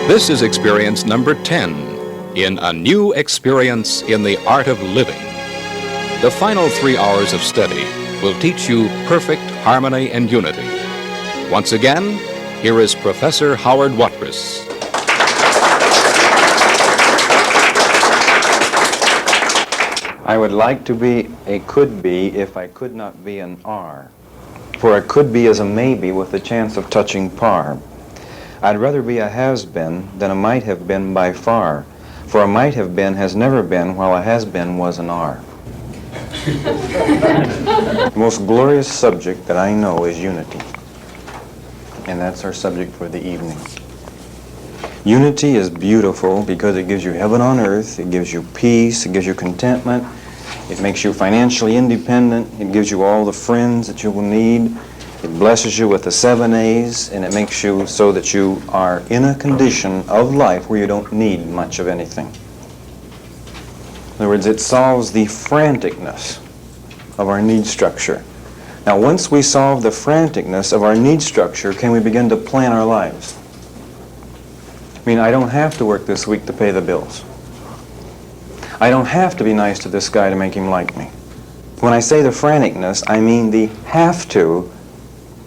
This is experience number 10 in a new experience in the art of living. The final 3 hours of study will teach you perfect harmony and unity. Once again, here is Professor Howard Watrous. I would like to be a could be if I could not be an are. For a could be is a maybe with the chance of touching par. I'd rather be a has been than a might have been by far. For a might have been has never been, while a has been was an are. The most glorious subject that I know is unity. And that's our subject for the evening. Unity is beautiful because it gives you heaven on earth, it gives you peace, it gives you contentment, it makes you financially independent, it gives you all the friends that you will need, it blesses you with the 7 A's, and it makes you so that you are in a condition of life where you don't need much of anything. In other words, it solves the franticness of our need structure. Now, once we solve the franticness of our need structure, can we begin to plan our lives? I mean, I don't have to work this week to pay the bills. I don't have to be nice to this guy to make him like me. When I say the franticness, I mean the have to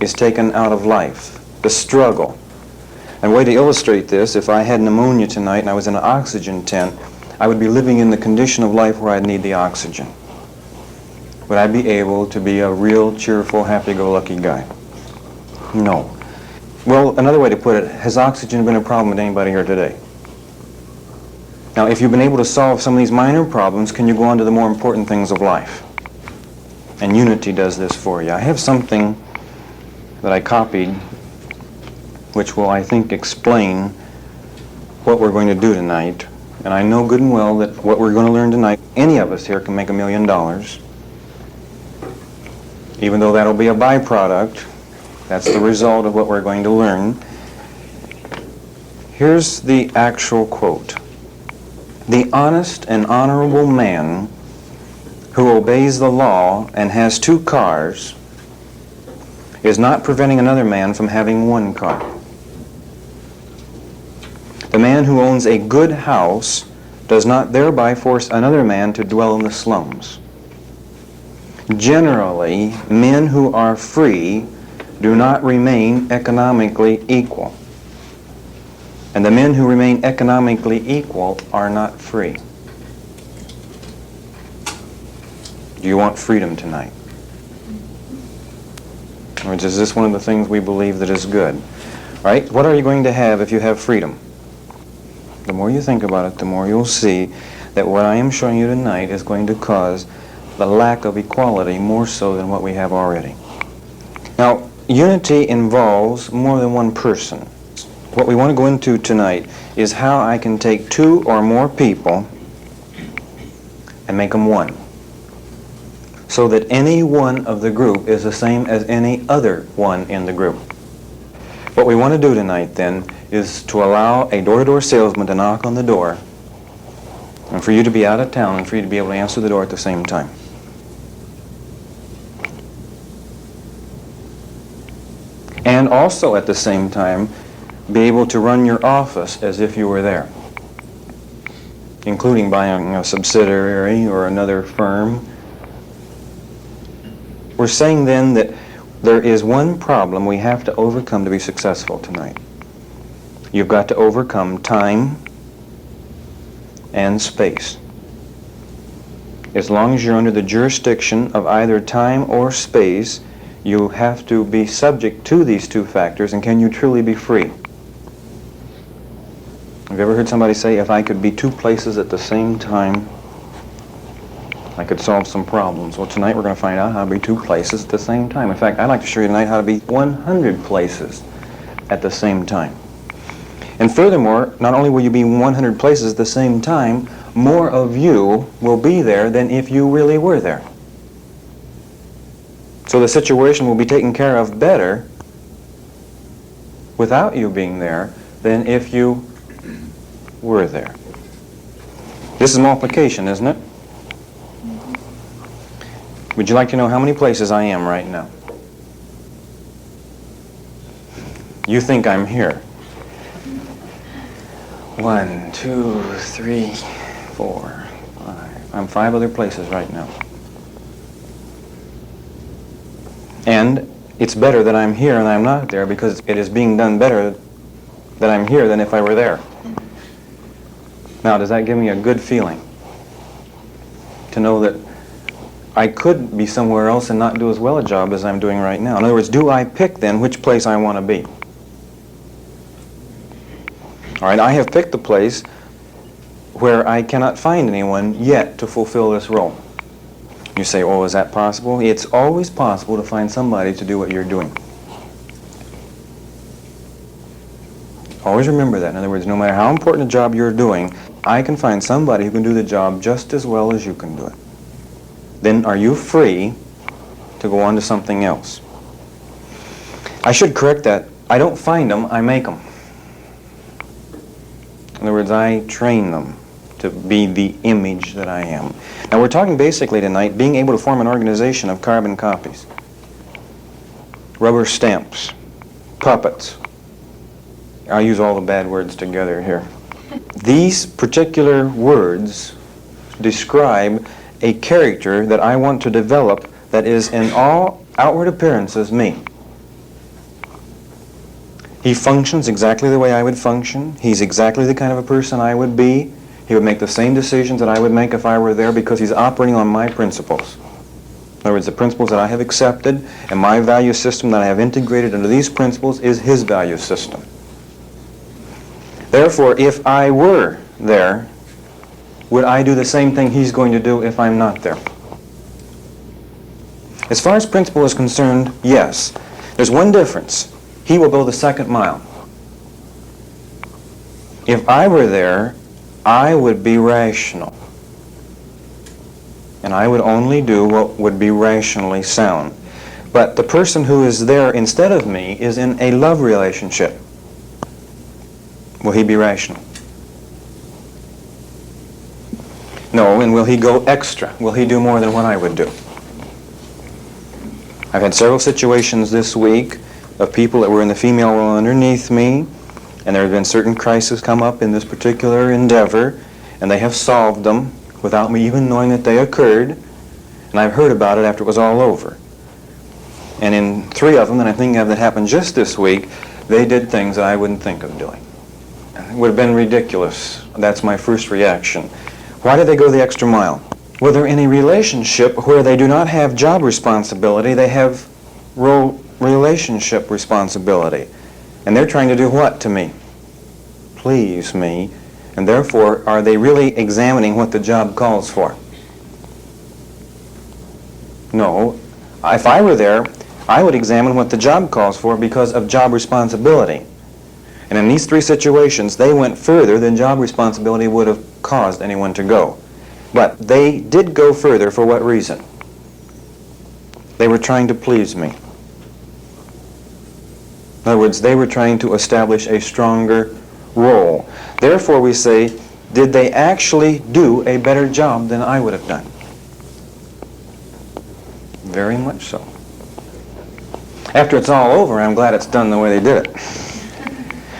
is taken out of life, the struggle. And a way to illustrate this, if I had pneumonia tonight and I was in an oxygen tent, I would be living in the condition of life where I'd need the oxygen. Would I be able to be a real, cheerful, happy-go-lucky guy? No. Well, another way to put it, has oxygen been a problem with anybody here today? Now, if you've been able to solve some of these minor problems, can you go on to the more important things of life? And unity does this for you. I have something that I copied, which will, I think, explain what we're going to do tonight. And I know good and well that what we're going to learn tonight, any of us here can make $1 million, even though that'll be a byproduct. That's the result of what we're going to learn. Here's the actual quote. "The honest and honorable man who obeys the law and has 2 cars is not preventing another man from having 1 car. The man who owns a good house does not thereby force another man to dwell in the slums. Generally, men who are free do not remain economically equal. And the men who remain economically equal are not free." Do you want freedom tonight? Or is this one of the things we believe that is good? Right? What are you going to have if you have freedom? The more you think about it, the more you'll see that what I am showing you tonight is going to cause the lack of equality more so than what we have already. Now, unity involves more than one person. What we want to go into tonight is how I can take 2 or more people and make them 1, so that any one of the group is the same as any other one in the group. What we want to do tonight, then, is to allow a door-to-door salesman to knock on the door, and for you to be out of town and for you to be able to answer the door at the same time. And also at the same time, be able to run your office as if you were there, including buying a subsidiary or another firm. We're saying then that there is one problem we have to overcome to be successful tonight. You've got to overcome time and space. As long as you're under the jurisdiction of either time or space, you have to be subject to these 2 factors, and can you truly be free? Have you ever heard somebody say, if I could be 2 places at the same time, I could solve some problems? Well, tonight we're going to find out how to be 2 places at the same time. In fact, I'd like to show you tonight how to be 100 places at the same time. And furthermore, not only will you be 100 places at the same time, more of you will be there than if you really were there. So the situation will be taken care of better without you being there than if you were there. This is multiplication, isn't it? Would you like to know how many places I am right now? You think I'm here. 1, 2, 3, 4, 5. I'm 5 other places right now. And it's better that I'm here and I'm not there, because it is being done better that I'm here than if I were there. Now, does that give me a good feeling? To know that I could be somewhere else and not do as well a job as I'm doing right now. In other words, do I pick then which place I want to be? All right, I have picked the place where I cannot find anyone yet to fulfill this role. You say, oh, is that possible? It's always possible to find somebody to do what you're doing. Always remember that. In other words, no matter how important a job you're doing, I can find somebody who can do the job just as well as you can do it. Then are you free to go on to something else? I should correct that. I don't find them, I make them. In other words, I train them to be the image that I am. Now, we're talking basically tonight being able to form an organization of carbon copies, rubber stamps, puppets. I'll use all the bad words together here. These particular words describe a character that I want to develop that is in all outward appearances me. He functions exactly the way I would function. He's exactly the kind of a person I would be. He would make the same decisions that I would make if I were there, because he's operating on my principles. In other words, the principles that I have accepted and my value system that I have integrated into these principles is his value system. Therefore, if I were there, would I do the same thing he's going to do if I'm not there? As far as principle is concerned, yes. There's one difference. He will go the second mile. If I were there, I would be rational. And I would only do what would be rationally sound. But the person who is there instead of me is in a love relationship. Will he be rational? No. And will he go extra? Will he do more than what I would do? I've had several situations this week of people that were in the female role underneath me, and there have been certain crises come up in this particular endeavor, and they have solved them without me even knowing that they occurred, and I've heard about it after it was all over. And in 3 of them that I'm thinking of that happened just this week, they did things that I wouldn't think of doing. It would have been ridiculous. That's my first reaction. Why did they go the extra mile? Well, they're in a relationship where they do not have job responsibility, they have relationship responsibility. And they're trying to do what to me? Please me. And therefore, are they really examining what the job calls for? No. If I were there, I would examine what the job calls for because of job responsibility. And in these 3 situations, they went further than job responsibility would have caused anyone to go. But they did go further for what reason? They were trying to please me. In other words, they were trying to establish a stronger role. Therefore, we say, did they actually do a better job than I would have done? Very much so. After it's all over, I'm glad it's done the way they did it.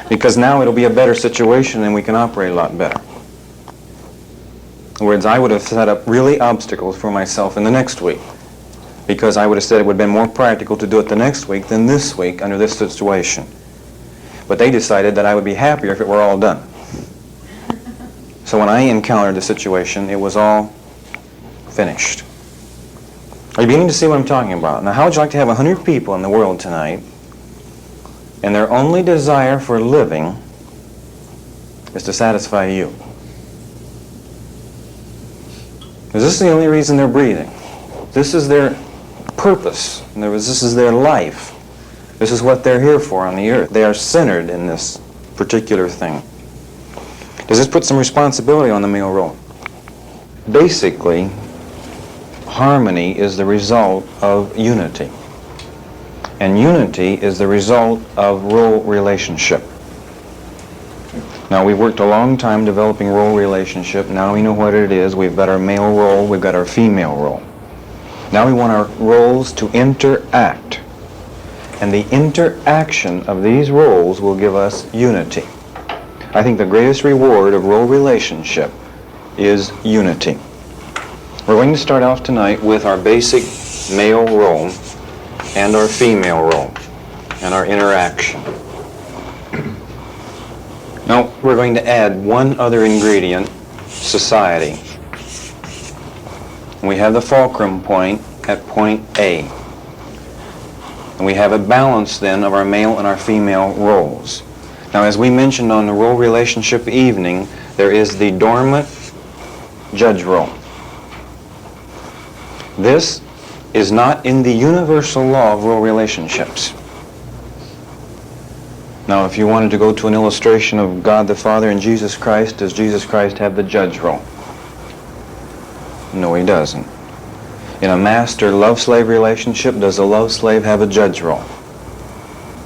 Because now it'll be a better situation and we can operate a lot better. In other words, I would have set up really obstacles for myself in the next week, because I would have said it would have been more practical to do it the next week than this week under this situation. But they decided that I would be happier if it were all done. So when I encountered the situation, it was all finished. Are you beginning to see what I'm talking about? Now, how would you like to have 100 people in the world tonight, and their only desire for living is to satisfy you? Is this the only reason they're breathing? This is their purpose. In other words, this is their life. This is what they're here for on the earth. They are centered in this particular thing. Does this put some responsibility on the male role? Basically, harmony is the result of unity. And unity is the result of role relationship. Now, we've worked a long time developing role relationship. Now we know what it is. We've got our male role, we've got our female role. Now we want our roles to interact. And the interaction of these roles will give us unity. I think the greatest reward of role relationship is unity. We're going to start off tonight with our basic male role and our female role and our interaction. Now, we're going to add one other ingredient, society. We have the fulcrum point at point A. And we have a balance then of our male and our female roles. Now, as we mentioned on the role relationship evening, there is the dormant judge role. This is not in the universal law of role relationships. Now, if you wanted to go to an illustration of God the Father and Jesus Christ, does Jesus Christ have the judge role? No, he doesn't. In a master-love-slave relationship, does the love-slave have a judge role?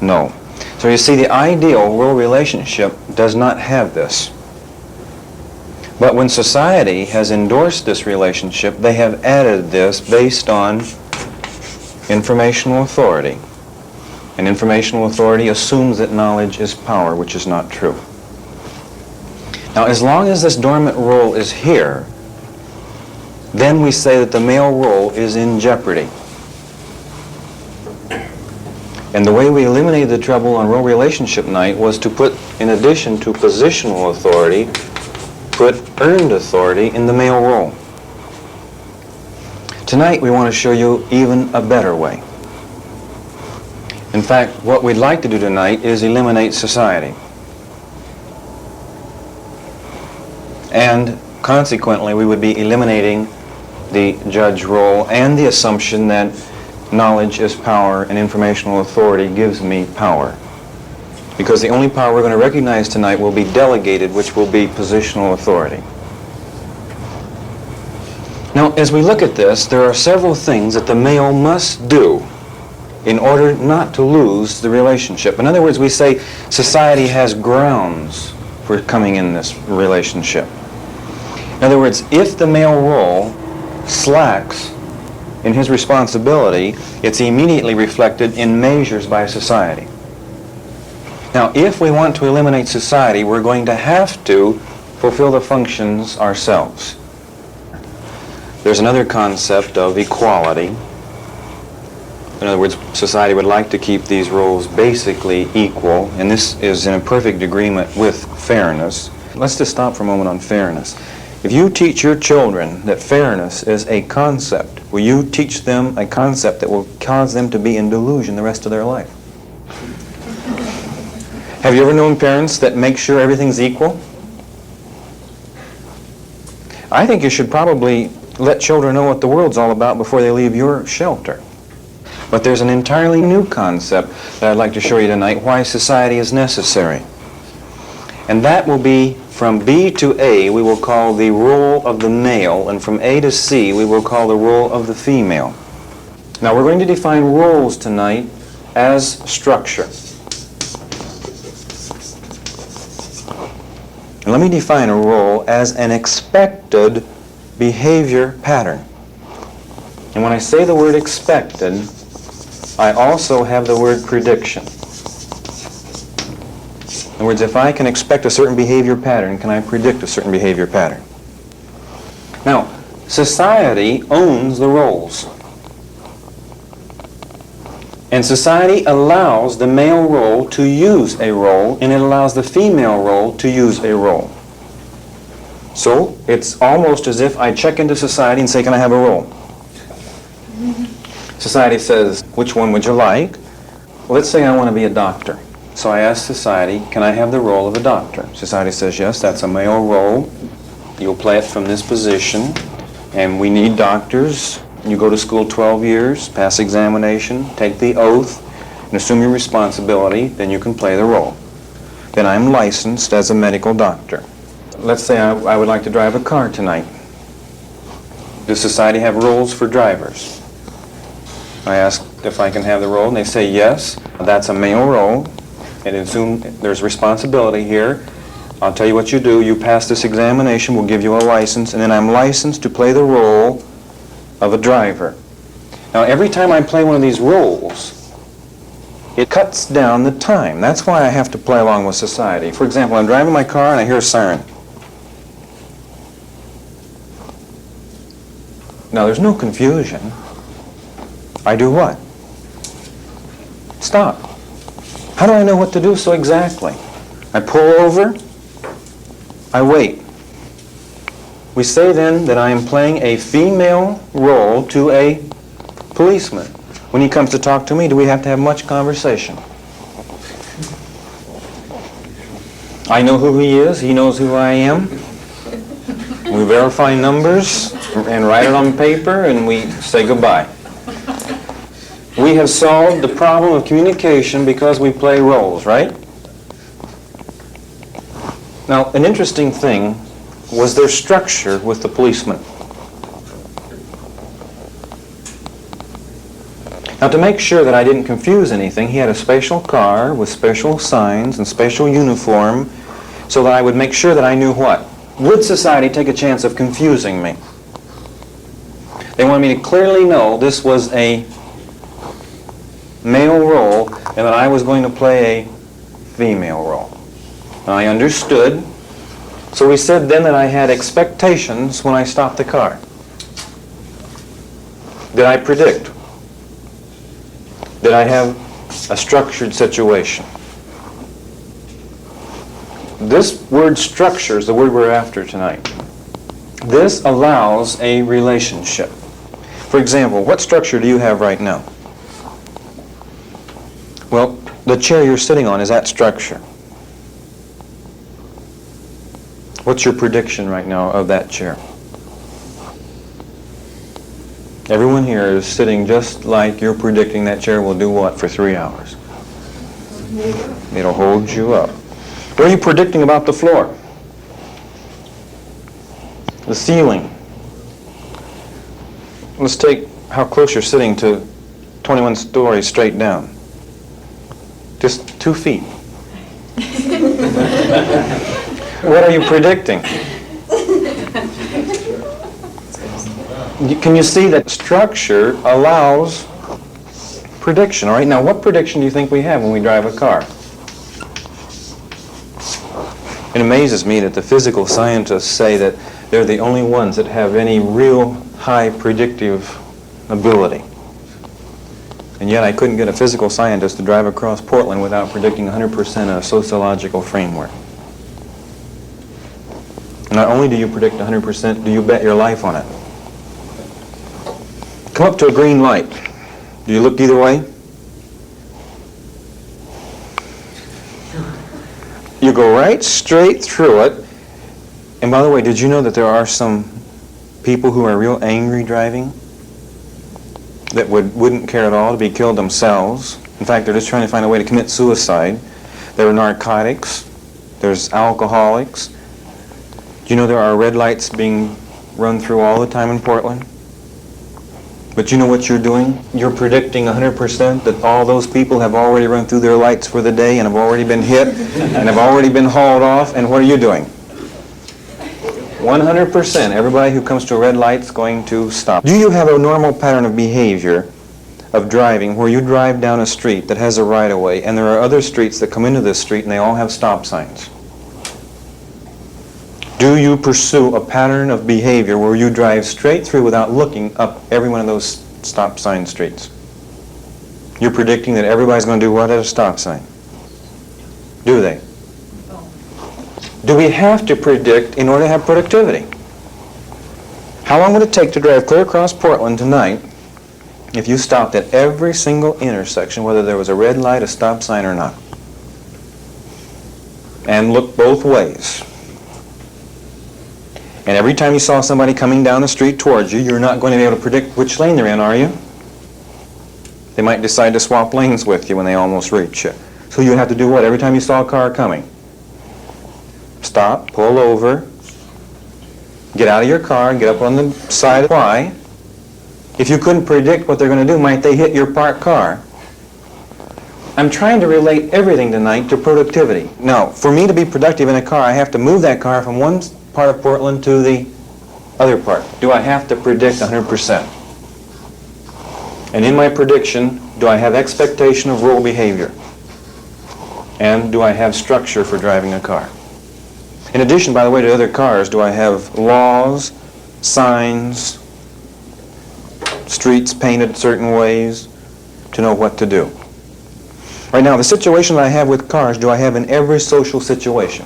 No. So you see, the ideal role relationship does not have this. But when society has endorsed this relationship, they have added this based on informational authority. And informational authority assumes that knowledge is power, which is not true. Now, as long as this dormant role is here, then we say that the male role is in jeopardy. And the way we eliminated the trouble on role relationship night was to put, in addition to positional authority, put earned authority in the male role. Tonight we want to show you even a better way. In fact, what we'd like to do tonight is eliminate society. And consequently, we would be eliminating the judge role and the assumption that knowledge is power and informational authority gives me power. Because the only power we're going to recognize tonight will be delegated, which will be positional authority. Now, as we look at this, there are several things that the male must do in order not to lose the relationship. In other words, we say society has grounds for coming in this relationship. In other words, if the male role slacks in his responsibility, it's immediately reflected in measures by society. Now, if we want to eliminate society, we're going to have to fulfill the functions ourselves. There's another concept of equality. In other words, society would like to keep these roles basically equal, and this is in a perfect agreement with fairness. Let's just stop for a moment on fairness. If you teach your children that fairness is a concept, will you teach them a concept that will cause them to be in delusion the rest of their life? Have you ever known parents that make sure everything's equal? I think you should probably let children know what the world's all about before they leave your shelter. But there's an entirely new concept that I'd like to show you tonight, why society is necessary. And that will be from B to A, we will call the role of the male, and from A to C, we will call the role of the female. Now, we're going to define roles tonight as structure. And let me define a role as an expected behavior pattern. And when I say the word expected, I also have the word prediction. In other words, if I can expect a certain behavior pattern, can I predict a certain behavior pattern? Now, society owns the roles. And society allows the male role to use a role, and it allows the female role to use a role. So, it's almost as if I check into society and say, can I have a role? Society says, which one would you like? Well, let's say I want to be a doctor. So I ask society, can I have the role of a doctor? Society says, yes, that's a male role. You'll play it from this position. And we need doctors. You go to school 12 years, pass examination, take the oath, and assume your responsibility, then you can play the role. Then I'm licensed as a medical doctor. Let's say I would like to drive a car tonight. Does society have rules for drivers? I ask if I can have the role, and they say yes, that's a male role, and assume there's responsibility here. I'll tell you what you do. You pass this examination, we'll give you a license, and then I'm licensed to play the role of a driver. Now, every time I play one of these roles, It cuts down the time. That's why I have to play along with society. For example, I'm driving my car and I hear a siren. Now, there's no confusion. I do what? Stop. How do I know what to do so exactly? I pull over. I wait. We say then that I am playing a female role to a policeman. When he comes to talk to me, do we have to have much conversation? I know who he is. He knows who I am. We verify numbers and write it on paper, and we say goodbye. We have solved the problem of communication because we play roles, right? Now, an interesting thing was their structure with the policeman. Now, to make sure that I didn't confuse anything, he had a special car with special signs and special uniform so that I would make sure that I knew what. Would society take a chance of confusing me? They wanted me to clearly know this was a male role and that I was going to play a female role. I understood. So we said then that I had expectations when I stopped the car. Did I predict? Did I have a structured situation? This word structure is the word we're after tonight. This allows a relationship. For example, what structure do you have right now? Well, the chair you're sitting on is that structure. What's your prediction right now of that chair? Everyone here is sitting just like you're predicting that chair will do what for 3 hours? It'll hold you up. What are you predicting about the floor? The ceiling. Let's take how close you're sitting to 21 stories straight down. Just 2 feet. What are you predicting? Can you see that structure allows prediction? All right, now what prediction do you think we have when we drive a car? It amazes me that the physical scientists say that they're the only ones that have any real high predictive ability. And yet I couldn't get a physical scientist to drive across Portland without predicting 100% a sociological framework. Not only do you predict 100%, do you bet your life on it. Come up to a green light. Do you look either way? You go right straight through it. And by the way, did you know that there are some people who are real angry driving that wouldn't care at all to be killed themselves? In fact, they're just trying to find a way to commit suicide. There are narcotics. There's alcoholics. Do you know there are red lights being run through all the time in Portland? But you know what you're doing? You're predicting 100% that all those people have already run through their lights for the day and have already been hit and have already been hauled off. And what are you doing? 100%. Everybody who comes to a red light is going to stop. Do you have a normal pattern of behavior of driving where you drive down a street that has a right-of-way and there are other streets that come into this street and they all have stop signs? Do you pursue a pattern of behavior where you drive straight through without looking up every one of those stop sign streets? You're predicting that everybody's going to do what at a stop sign? Do they? Do we have to predict in order to have productivity? How long would it take to drive clear across Portland tonight if you stopped at every single intersection, whether there was a red light, a stop sign, or not? And looked both ways. And every time you saw somebody coming down the street towards you, you're not going to be able to predict which lane they're in, are you? They might decide to swap lanes with you when they almost reach you. So you have to do what every time you saw a car coming? Stop, pull over, get out of your car, get up on the side. Why? If you couldn't predict what they're going to do, might they hit your parked car? I'm trying to relate everything tonight to productivity. Now, for me to be productive in a car, I have to move that car from one part of Portland to the other part. Do I have to predict 100%? And in my prediction, Do I have expectation of role behavior? And do I have structure for driving a car? In addition, by the way, to other cars, do I have laws, signs, streets painted certain ways to know what to do? Right now, the situation that I have with cars, do I have in every social situation?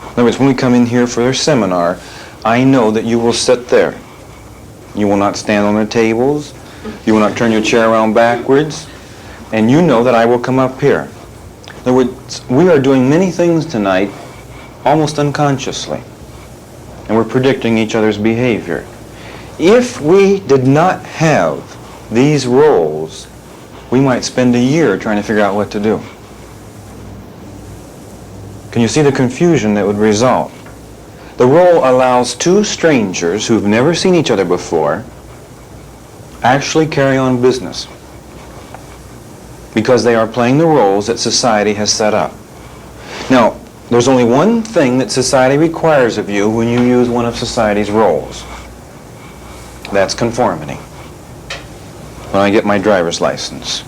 In other words, when we come in here for their seminar, I know that you will sit there. You will not stand on the tables. You will not turn your chair around backwards. And you know that I will come up here. In other words, we are doing many things tonight almost unconsciously. And we're predicting each other's behavior. If we did not have these roles, we might spend a year trying to figure out what to do. Can you see the confusion that would result? The role allows two strangers who've never seen each other before actually carry on business because they are playing the roles that society has set up. Now, there's only one thing that society requires of you when you use one of society's roles. That's conformity. When I get my driver's license,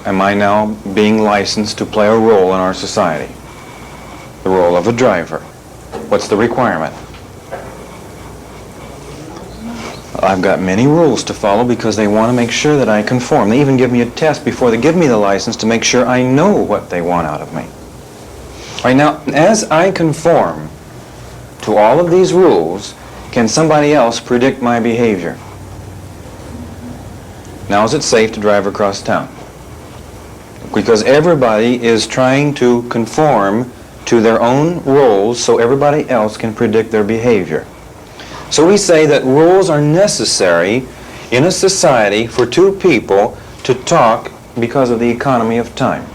am I now being licensed to play a role in our society? The role of a driver. What's the requirement? I've got many rules to follow because they want to make sure that I conform. They even give me a test before they give me the license to make sure I know what they want out of me. Right now, as I conform to all of these rules, can somebody else predict my behavior? Now is it safe to drive across town? Because everybody is trying to conform to their own roles so everybody else can predict their behavior. So we say that rules are necessary in a society for two people to talk because of the economy of time.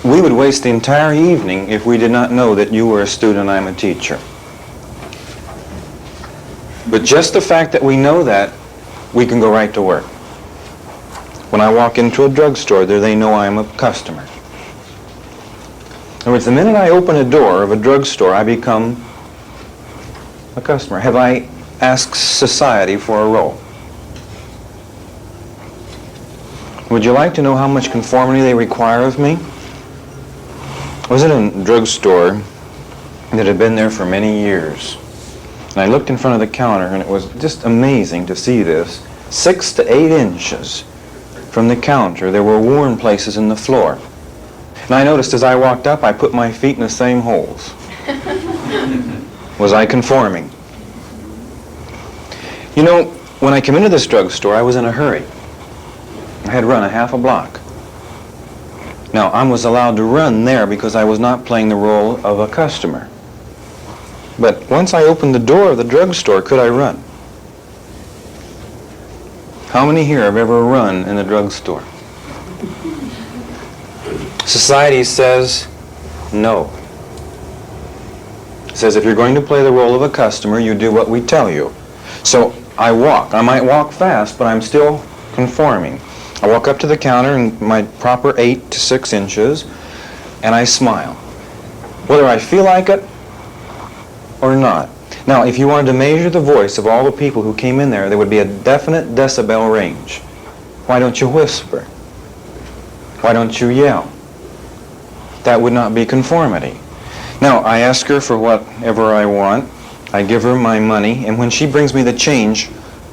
We would waste the entire evening if we did not know that you were a student and I'm a teacher. But just the fact that we know that, we can go right to work. When I walk into a drugstore, there they know I'm a customer. In other words, the minute I open a door of a drugstore, I become a customer. Have I asked society for a role? Would you like to know how much conformity they require of me? I was in a drugstore that had been there for many years. And I looked in front of the counter, and it was just amazing to see this. 6 to 8 inches from the counter, there were worn places in the floor. And I noticed as I walked up, I put my feet in the same holes. Was I conforming? You know, when I came into this drugstore, I was in a hurry. I had run a half a block. Now, I was allowed to run there because I was not playing the role of a customer. But once I opened the door of the drugstore, could I run? How many here have ever run in the drugstore? Society says no. It says if you're going to play the role of a customer, you do what we tell you. So I walk. I might walk fast, but I'm still conforming. I walk up to the counter in my proper 8 to 6 inches, and I smile. Whether I feel like it or not. Now, if you wanted to measure the voice of all the people who came in there, there would be a definite decibel range. Why don't you whisper? Why don't you yell? That would not be conformity. Now, I ask her for whatever I want. I give her my money, and when she brings me the change,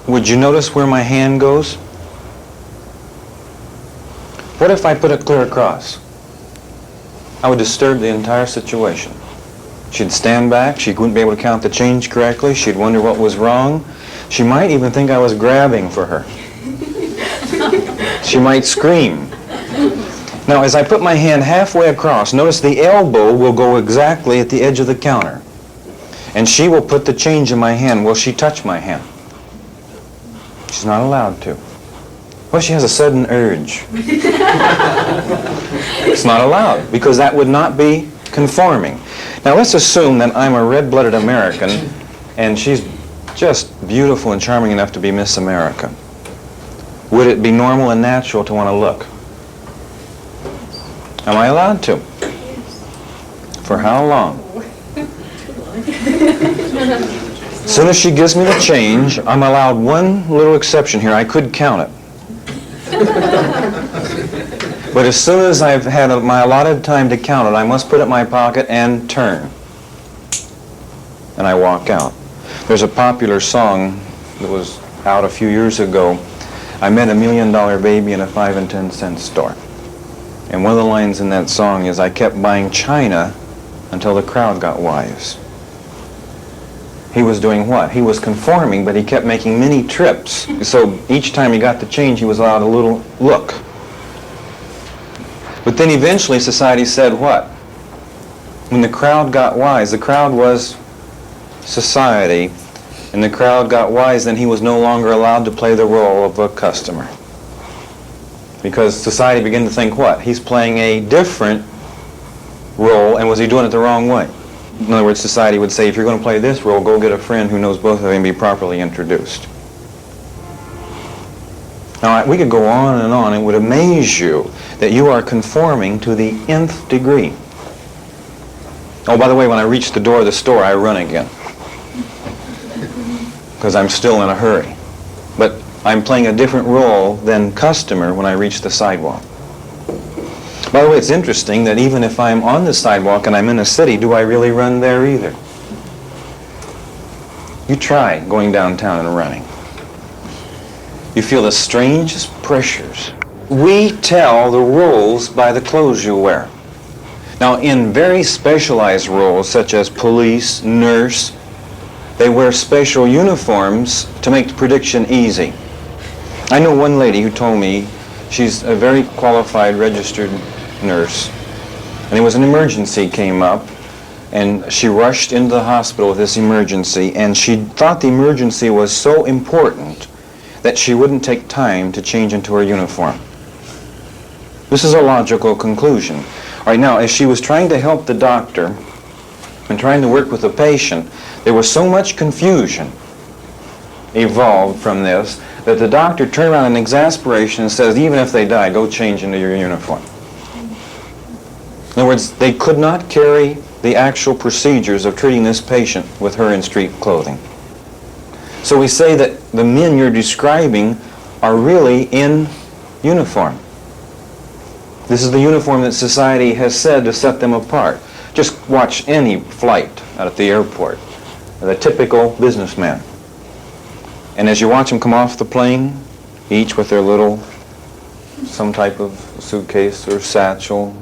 would you notice where my hand goes? What if I put it clear across? I would disturb the entire situation. She'd stand back. She wouldn't be able to count the change correctly. She'd wonder what was wrong. She might even think I was grabbing for her. She might scream. Now, as I put my hand halfway across, notice the elbow will go exactly at the edge of the counter. And she will put the change in my hand. Will she touch my hand? She's not allowed to. Well, she has a sudden urge. It's not allowed, because that would not be conforming. Now, let's assume that I'm a red-blooded American, and she's just beautiful and charming enough to be Miss America. Would it be normal and natural to want to look? Am I allowed to? For how long? As soon as she gives me the change, I'm allowed one little exception here. I could count it. But as soon as I've had my allotted time to count it, I must put it in my pocket and turn. And I walk out. There's a popular song that was out a few years ago. I met a $1 million baby in a 5 and 10 cent store. And one of the lines in that song is, I kept buying china until the crowd got wise. He was doing what? He was conforming, but he kept making many trips. So each time he got the change, he was allowed a little look. But then eventually society said what? When the crowd got wise, the crowd was society, and the crowd got wise, then he was no longer allowed to play the role of a customer. Because society began to think what? He's playing a different role, and was he doing it the wrong way? In other words, society would say, if you're going to play this role, go get a friend who knows both of them and be properly introduced. Now, we could go on and on. It would amaze you that you are conforming to the nth degree. Oh, by the way, when I reach the door of the store, I run again. Because I'm still in a hurry. But I'm playing a different role than customer when I reach the sidewalk. By the way, it's interesting that even if I'm on the sidewalk and I'm in a city, do I really run there either? You try going downtown and running. You feel the strangest pressures. We tell the roles by the clothes you wear. Now, in very specialized roles, such as police, nurse, they wear special uniforms to make the prediction easy. I know one lady who told me she's a very qualified registered nurse, and there was an emergency came up, and she rushed into the hospital with this emergency, and she thought the emergency was so important that she wouldn't take time to change into her uniform. This is a logical conclusion. All right, now, as she was trying to help the doctor and trying to work with the patient, there was so much confusion evolved from this that the doctor turned around in exasperation and says, even if they die, go change into your uniform. In other words, they could not carry the actual procedures of treating this patient with her in street clothing. So we say that the men you're describing are really in uniform. This is the uniform that society has said to set them apart. Just watch any flight out at the airport, the typical businessman. And as you watch them come off the plane, each with their little, some type of suitcase or satchel,